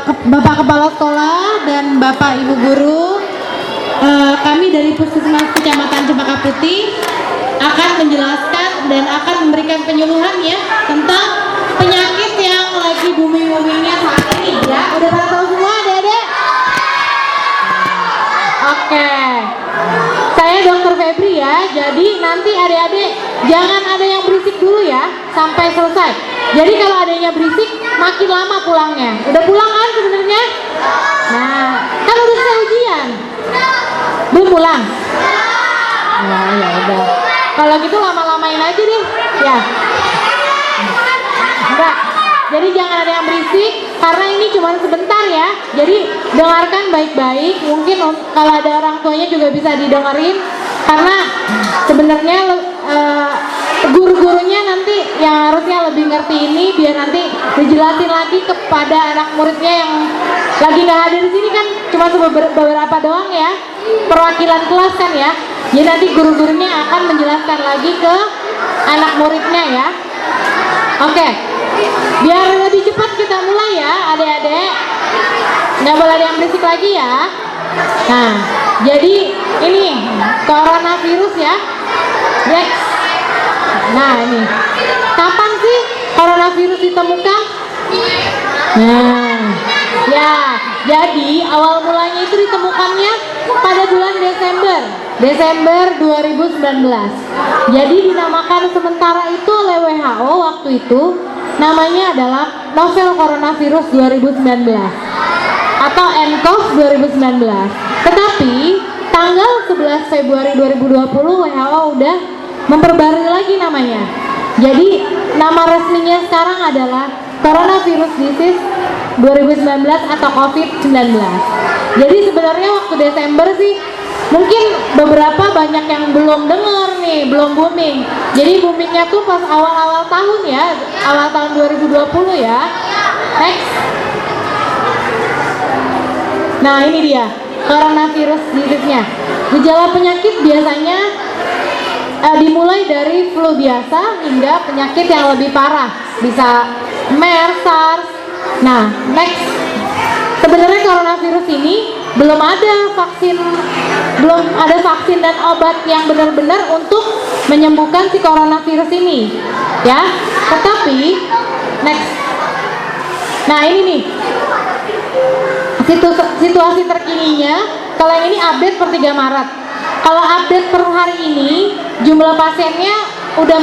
Bapak Kepala Sekolah dan Bapak Ibu Guru, kami dari Puskesmas Kecamatan Cempaka Putih akan menjelaskan dan akan memberikan penyuluhan ya tentang penyakit yang lagi booming-boomingnya saat ini ya. Udah pada tahu semua adik-adik? Oke. Saya Dr. Febri ya. Jadi nanti adik-adik jangan ada yang berisik dulu ya sampai selesai. Jadi kalau adanya berisik makin lama pulangnya. Udah pulang kan sebenarnya? Nah, kan udah selesai ujian. Belum pulang? Nah, ya udah. Kalau gitu lama-lamain aja deh. Ya. Enggak. Jadi jangan ada yang berisik karena ini cuma sebentar ya. Jadi dengarkan baik-baik. Mungkin kalau ada orang tuanya juga bisa didengerin karena sebenarnya guru-gurunya nanti yang harusnya lebih ngerti ini biar nanti dijelasin lagi kepada anak muridnya yang lagi nggak hadir di sini kan cuma beberapa doang ya, perwakilan kelas kan ya. Jadi nanti guru-gurunya akan menjelaskan lagi ke anak muridnya ya. Oke, biar lebih cepat kita mulai ya adik-adik. Nggak boleh ada yang berisik lagi ya. Nah, jadi ini coronavirus ya. Next. Nah ini, kapan sih coronavirus ditemukan? Nah, ya, jadi awal mulanya itu ditemukannya pada bulan Desember 2019. Jadi dinamakan sementara itu oleh WHO waktu itu, namanya adalah novel coronavirus 2019 atau nCoV 2019. Tetapi tanggal 11 Februari 2020 WHO udah memperbarui lagi namanya. Jadi nama resminya sekarang adalah Coronavirus Disease 2019 atau COVID-19. Jadi sebenarnya waktu Desember sih mungkin beberapa banyak yang belum dengar nih, belum booming. Jadi boomingnya tuh pas awal-awal tahun ya, awal tahun 2020 ya. Next. Nah ini dia coronavirus disease-nya. Gejala penyakit biasanya dimulai dari flu biasa hingga penyakit yang lebih parah, bisa MERS, SARS. Nah, next. Sebenarnya coronavirus ini belum ada vaksin dan obat yang benar-benar untuk menyembuhkan si coronavirus ini, ya. Tetapi, next. Nah ini nih situasi terkininya. Kalau yang ini update per 3 Maret. Kalau update per hari ini jumlah pasiennya udah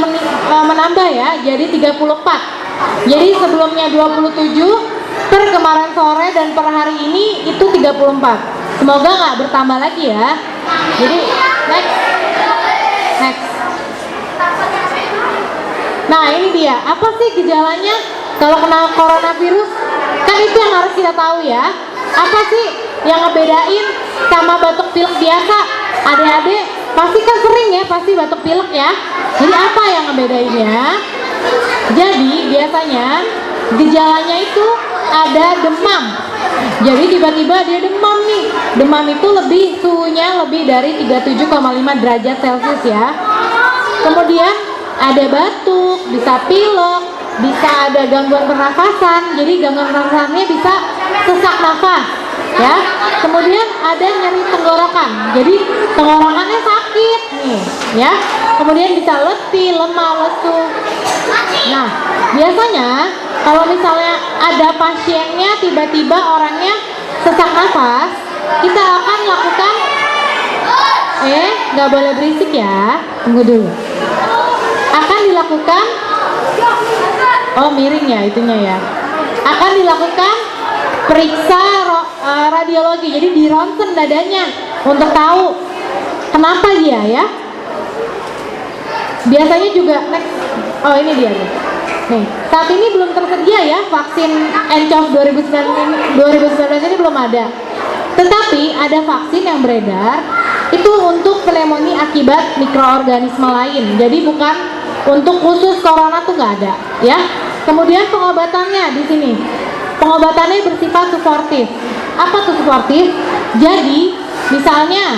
menambah ya, jadi 34. Jadi sebelumnya 27, per kemarin sore dan per hari ini itu 34. Semoga nggak bertambah lagi ya. Jadi next. Nah ini dia, apa sih gejalanya kalau kena coronavirus? Kan itu yang harus kita tahu ya. Apa sih yang ngebedain sama batuk pilek biasa? Adik-adik pasti kan sering ya, pasti batuk pilek ya. Jadi apa yang ngebedainnya? Jadi biasanya gejalanya itu ada demam. Jadi tiba-tiba dia demam nih. Demam itu suhunya lebih dari 37,5 derajat Celcius ya. Kemudian ada batuk, bisa pilek, bisa ada gangguan pernafasan. Jadi gangguan pernafasannya bisa sesak nafas ya. Kemudian ada nyeri tenggorokan, jadi tenggorokannya sakit nih ya. Kemudian bisa letih, lemah, lesu. Nah biasanya kalau misalnya ada pasiennya tiba-tiba orangnya sesak nafas, kita akan lakukan nggak boleh berisik ya, tunggu dulu. Akan dilakukan miring ya itunya ya. Akan dilakukan periksa radiologi, jadi di ronsen dadanya untuk tahu kenapa dia ya. Biasanya juga next. Oh ini dia nih. Nih, saat ini belum tersedia ya vaksin nCoV 2019 ini belum ada. Tetapi ada vaksin yang beredar itu untuk pneumonia akibat mikroorganisme lain. Jadi bukan untuk khusus corona tuh nggak ada ya. Kemudian pengobatannya di sini. Pengobatannya bersifat suportif. Apa tuh suportif? Jadi misalnya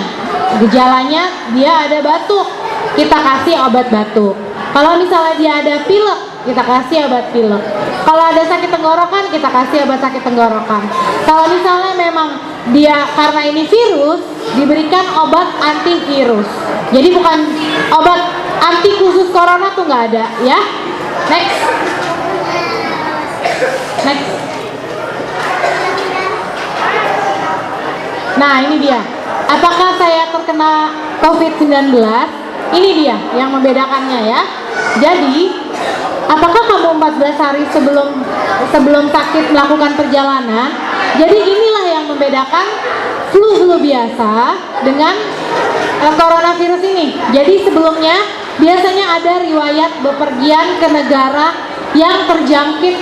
gejalanya dia ada batuk, kita kasih obat batuk. Kalau misalnya dia ada pilek, kita kasih obat pilek. Kalau ada sakit tenggorokan, kita kasih obat sakit tenggorokan. Kalau misalnya memang dia karena ini virus, diberikan obat antivirus. Jadi bukan obat anti khusus corona tuh nggak ada ya. Next. Nah ini dia. Apakah saya terkena COVID-19? Ini dia yang membedakannya ya. Jadi, apakah kamu 14 hari sebelum sakit melakukan perjalanan? Jadi inilah yang membedakan flu biasa dengan coronavirus ini. Jadi sebelumnya biasanya ada riwayat bepergian ke negara yang terjangkit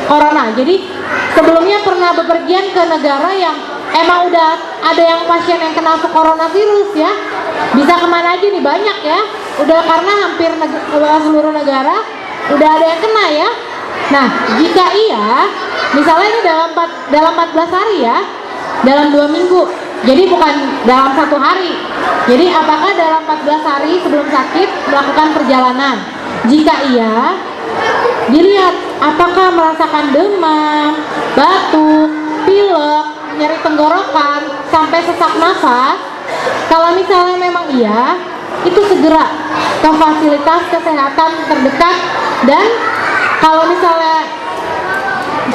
corona. Jadi sebelumnya pernah bepergian ke negara yang emang udah ada yang pasien yang kena coronavirus ya. Bisa kemana aja nih, banyak ya. Udah karena hampir seluruh negara udah ada yang kena ya. Nah, jika iya, misalnya ini dalam 14 hari ya, dalam 2 minggu. Jadi bukan dalam 1 hari. Jadi apakah dalam 14 hari sebelum sakit melakukan perjalanan? Jika iya, dilihat apakah merasakan demam, batuk, pilek, nyeri tenggorokan, sampai sesak nafas. Kalau misalnya memang iya, itu segera ke fasilitas kesehatan terdekat. Dan kalau misalnya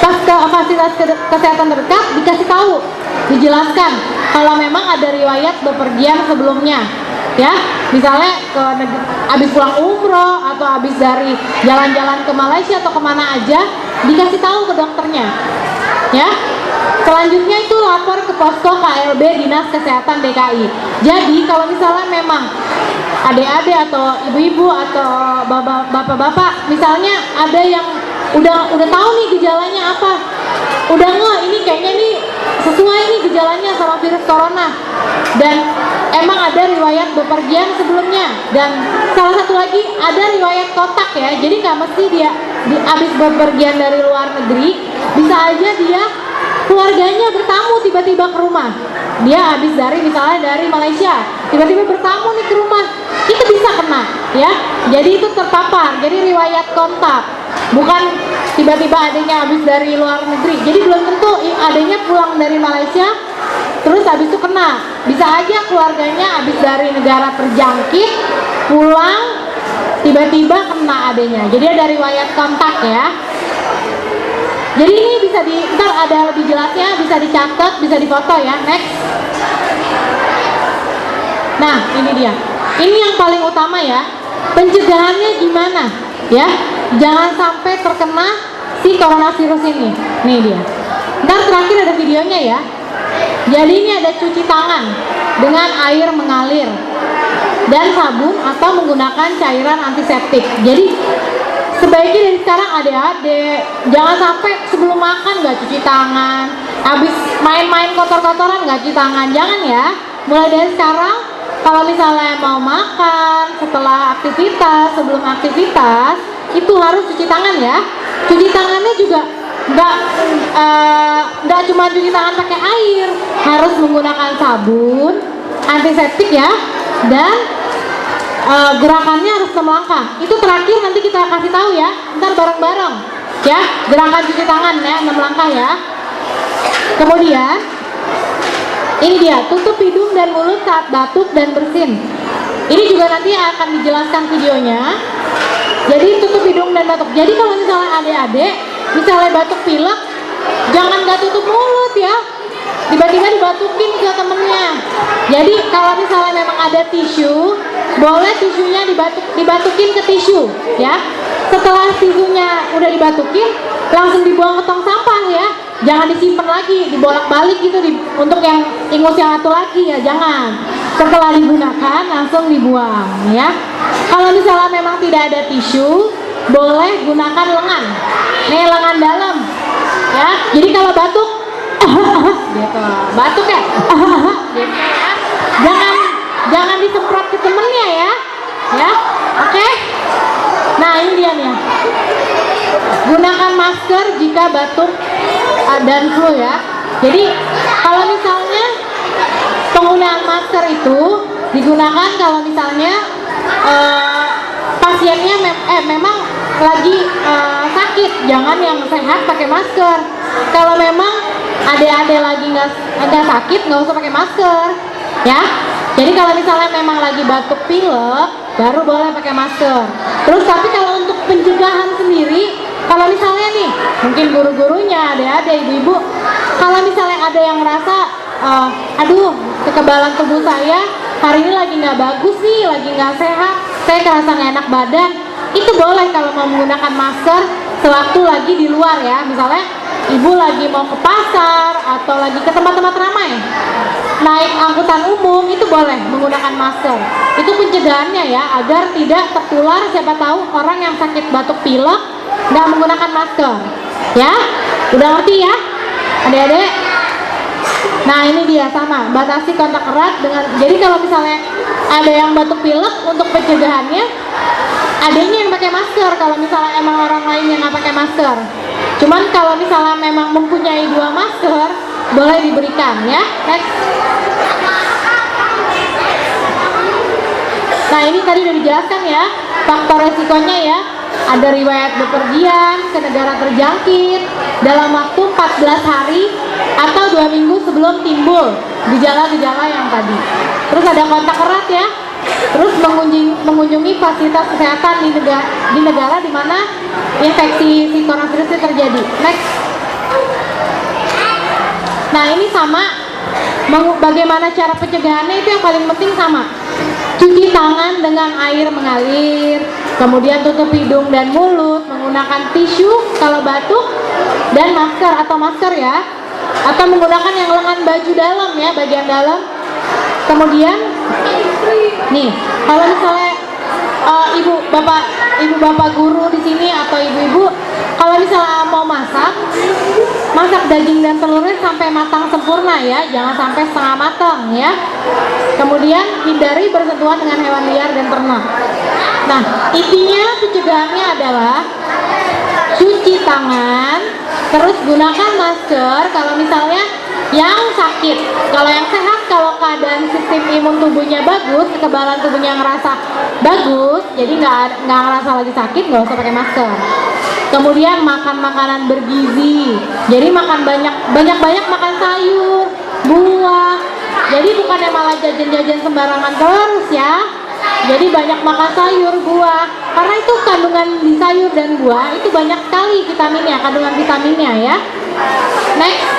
pas ke fasilitas kesehatan terdekat, dikasih tahu, dijelaskan kalau memang ada riwayat bepergian sebelumnya ya, misalnya habis pulang umroh atau habis dari jalan-jalan ke Malaysia atau kemana aja, dikasih tahu ke dokternya ya. Selanjutnya itu lapor ke posko KLB Dinas Kesehatan DKI. Jadi kalau misalnya memang adik-adik atau ibu-ibu atau bapak-bapak misalnya ada yang udah tahu nih gejalanya apa, udah nggak ini kayaknya ini sesuai nih gejalanya sama virus corona, dan emang ada riwayat bepergian sebelumnya, dan salah satu lagi ada riwayat kontak ya. Jadi nggak mesti dia habis bepergian dari luar negeri, bisa aja dia keluarganya bertamu tiba-tiba ke rumah. Dia habis misalnya dari Malaysia, tiba-tiba bertamu nih ke rumah, itu bisa kena ya. Jadi itu terpapar, jadi riwayat kontak, bukan tiba-tiba adanya habis dari luar negeri. Jadi belum tentu adanya pulang dari Malaysia terus habis itu kena, bisa aja keluarganya habis dari negara terjangkit pulang tiba-tiba kena adanya. Jadi ada riwayat kontak ya. Jadi ini bisa ntar ada lebih jelasnya, bisa dicatat, bisa difoto ya. Next. Nah ini dia, ini yang paling utama ya, pencegahannya gimana ya, jangan sampai terkena si coronavirus ini. Nih dia, ntar terakhir ada videonya ya. Jadi ini ada cuci tangan dengan air mengalir dan sabun atau menggunakan cairan antiseptik. Jadi sebaiknya dari sekarang adik-adik jangan sampai sebelum makan nggak cuci tangan, habis main-main kotor-kotoran nggak cuci tangan, jangan ya. Mulai dari sekarang kalau misalnya mau makan, setelah aktivitas, sebelum aktivitas itu harus cuci tangan ya. Cuci tangannya juga nggak cuma cuci tangan pakai air, harus menggunakan sabun, antiseptik ya, dan gerakannya harus 6 langkah. Itu terakhir nanti kita kasih tahu ya, ntar bareng-bareng ya, gerakan cuci tangan ya, 6 langkah ya. Kemudian ini dia, tutup hidung dan mulut saat batuk dan bersin. Ini juga nanti akan dijelaskan videonya. Jadi tutup hidung dan batuk. Jadi kalau misalnya adik-adik misalnya batuk pilek, jangan nggak tutup mulut ya, tiba-tiba dibatukin ke temennya. Jadi kalau misalnya memang ada tisu, boleh tisunya dibatukin ke tisu ya. Setelah tisunya udah dibatukin, langsung dibuang ke tong sampah ya. Jangan disimpan lagi, dibolak-balik gitu untuk yang ingus yang satu lagi ya, jangan. Setelah digunakan langsung dibuang ya. Kalau misalnya memang tidak ada tisu, boleh gunakan lengan. Nih lengan dalam ya. Jadi kalau batuk gitu, batuk ya gitu ya. Jangan disemprot ke temennya ya. Ya, oke. Nah ini dia nih. Gunakan masker jika batuk dan flu ya. Jadi kalau misalnya penggunaan masker itu digunakan kalau misalnya pasiennya memang lagi sakit, jangan yang sehat pakai masker. Kalau memang adik-adik lagi nggak sakit, nggak usah pakai masker, ya. Jadi kalau misalnya memang lagi batuk pilek, baru boleh pakai masker. Terus tapi kalau untuk pencegahan sendiri, kalau misalnya nih, mungkin guru-gurunya, adik-adik, ibu-ibu, kalau misalnya ada yang ngerasa, aduh, kekebalan tubuh saya hari ini lagi nggak bagus nih, lagi nggak sehat, saya kerasa nggak enak badan, itu boleh kalau mau menggunakan masker sewaktu lagi di luar ya. Misalnya ibu lagi mau ke pasar atau lagi ke tempat-tempat ramai, naik angkutan umum, itu boleh menggunakan masker. Itu pencegahannya ya, agar tidak tertular, siapa tahu orang yang sakit batuk pilek nggak menggunakan masker, ya. Udah ngerti ya adik-adik? Nah ini dia, sama, batasi kontak erat dengan, jadi kalau misalnya ada yang batuk pilek, untuk pencegahannya adanya yang pakai masker kalau misalnya emang orang lain yang nggak pakai masker. Cuman kalau misalnya memang mempunyai 2 masker, boleh diberikan ya. Next. Nah ini tadi udah dijelaskan ya, faktor resikonya ya. Ada riwayat bepergian ke negara terjangkit dalam waktu 14 hari atau 2 minggu sebelum timbul gejala-gejala yang tadi. Terus ada kontak erat ya. Terus mengunjungi fasilitas kesehatan di negara di mana infeksi si coronavirus itu terjadi. Next. Nah ini sama, bagaimana cara pencegahannya itu yang paling penting sama. Cuci tangan dengan air mengalir, kemudian tutup hidung dan mulut menggunakan tisu kalau batuk, dan masker atau masker ya, atau menggunakan yang lengan baju dalam ya, bagian dalam. Kemudian nih, kalau misalnya ibu bapak guru di sini atau ibu-ibu, kalau misalnya mau masak daging dan telurnya sampai matang sempurna ya, jangan sampai setengah matang ya. Kemudian hindari bersentuhan dengan hewan liar dan ternak. Nah intinya pencegahannya adalah cuci tangan, terus gunakan masker kalau misalnya yang sakit. Kalau yang sehat, kalau keadaan sistem imun tubuhnya bagus, kekebalan tubuhnya ngerasa bagus, jadi nggak ngerasa lagi sakit, nggak usah pakai masker. Kemudian makan makanan bergizi, jadi makan banyak makan sayur, buah. Jadi bukannya malah jajan-jajan sembarangan terus ya. Jadi banyak makan sayur, buah, karena itu kandungan di sayur dan buah itu banyak sekali vitaminnya, kandungan vitaminnya ya. Next.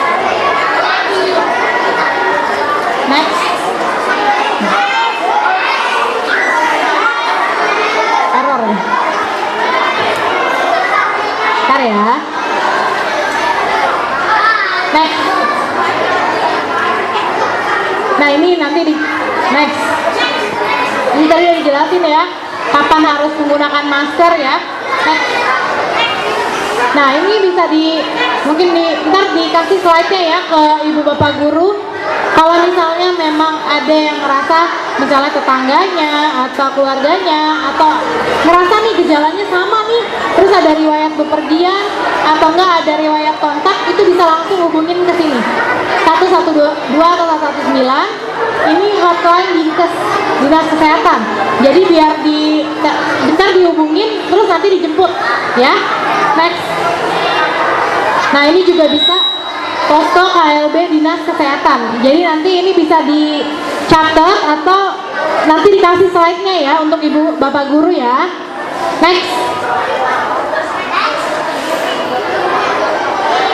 Error ya. Bentar ya. Next. Nah ini nanti di next. Ini tadi udah dijelasin ya, kapan harus menggunakan masker ya. Next. Nah ini bisa mungkin ntar dikasih slide-nya ya ke ibu bapak guru. Kalau misalnya memang ada yang ngerasa, misalnya tetangganya atau keluarganya, atau ngerasa nih gejalanya sama nih, terus ada riwayat bepergian atau enggak ada riwayat kontak, itu bisa langsung hubungin ke sini 112 atau 119. Ini hotline dinas kesehatan. Jadi biar bentar dihubungin, terus nanti dijemput ya. Next. Nah ini juga bisa posko KLB Dinas Kesehatan. Jadi nanti ini bisa dicatat atau nanti dikasih slide-nya ya untuk ibu bapak guru ya. Next.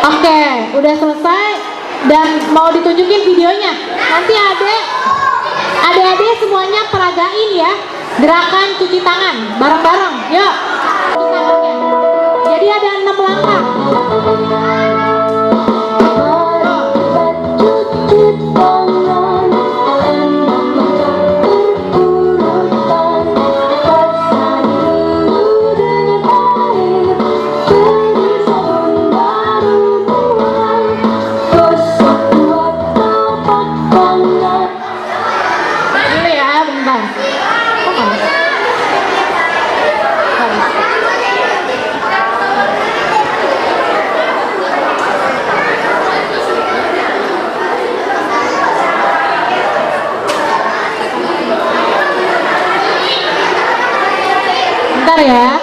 Oke, udah selesai dan mau ditunjukin videonya. Nanti adik-adik semuanya peragain ya gerakan cuci tangan bareng-bareng. Yuk, cuci tangannya. Jadi ada 6 langkah. Ya.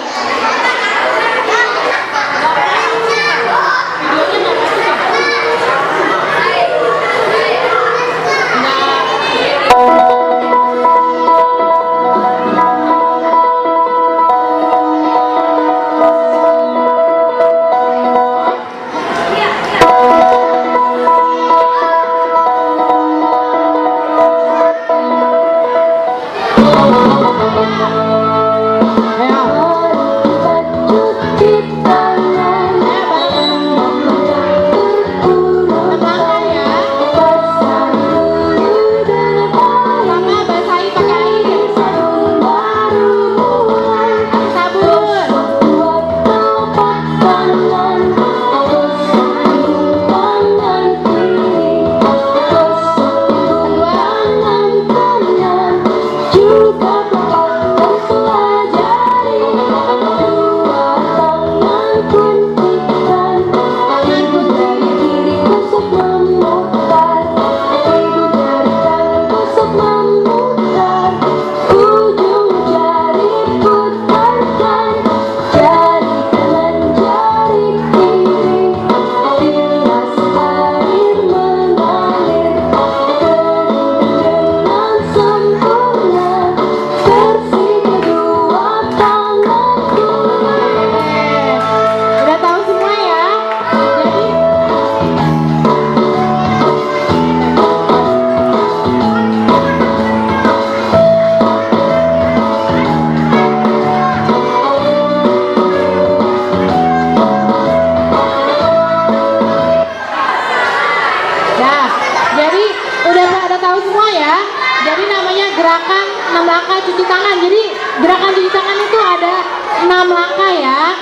semua ya. Jadi namanya gerakan 6 langkah cuci tangan. Jadi gerakan cuci tangan itu ada 6 langkah ya.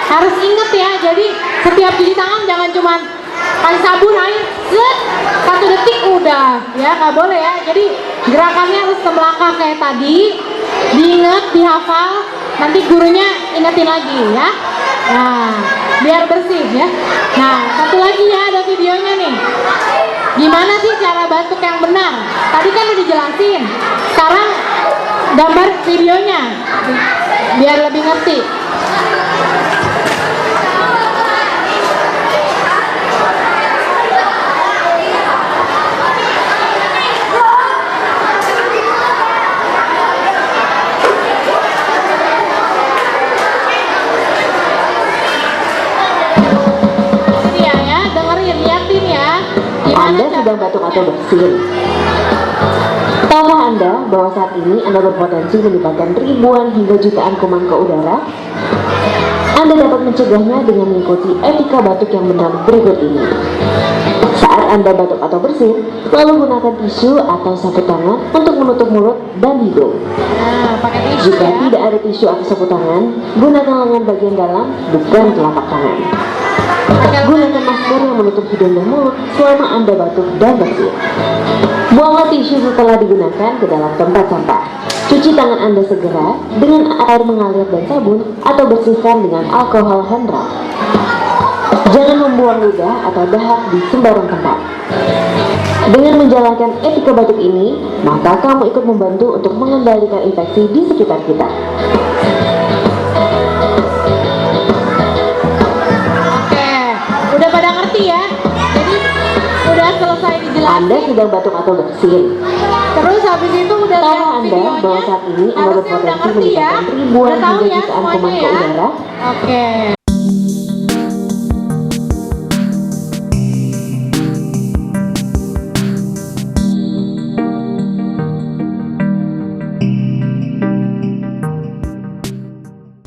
Harus inget ya. Jadi setiap cuci tangan jangan cuman kasih sabun air, set, 1 detik udah ya, nggak boleh ya. Jadi gerakannya harus 6 langkah kayak tadi. Diingat, dihafal, nanti gurunya ingetin lagi ya. Nah, biar bersih ya. Nah, satu lagi ya, ada videonya nih. Gimana sih cara batuk yang benar? Tadi kan udah dijelasin. Sekarang gambar videonya biar lebih ngerti. Anda sedang batuk atau bersin. Tahukah Anda bahwa saat ini Anda berpotensi menyebabkan ribuan hingga jutaan kuman ke udara? Anda dapat mencegahnya dengan mengikuti etika batuk yang benar berikut ini. Saat Anda batuk atau bersin, lalu gunakan tisu atau sapu tangan untuk menutup mulut dan hidung. Pakai tisu Jika ya. tidak ada tisu atau sapu tangan, gunakan lengan bagian dalam, bukan telapak tangan. Gunakan masker yang menutup hidung dan mulut selama Anda batuk dan bersin. Buanglah tisu setelah digunakan ke dalam tempat sampah. Cuci tangan Anda segera dengan air mengalir dan sabun atau bersihkan dengan alkohol hand rub. Jangan membuang ludah atau dahak di sembarang tempat. Dengan menjalankan etika batuk ini, maka kamu ikut membantu untuk mengendalikan infeksi di sekitar kita. Udah pada ngerti ya. Jadi udah selesai dijelasin. Anda sedang batuk atau bersin. Terus habis itu udah Tahu lihat Anda videonya, bahwa saat ini Anda harusnya udah berpotensi ngerti ya. menyebabkan ribuan Udah tahu hingga ya jutaan kuman semuanya ke ya. udara? Oke.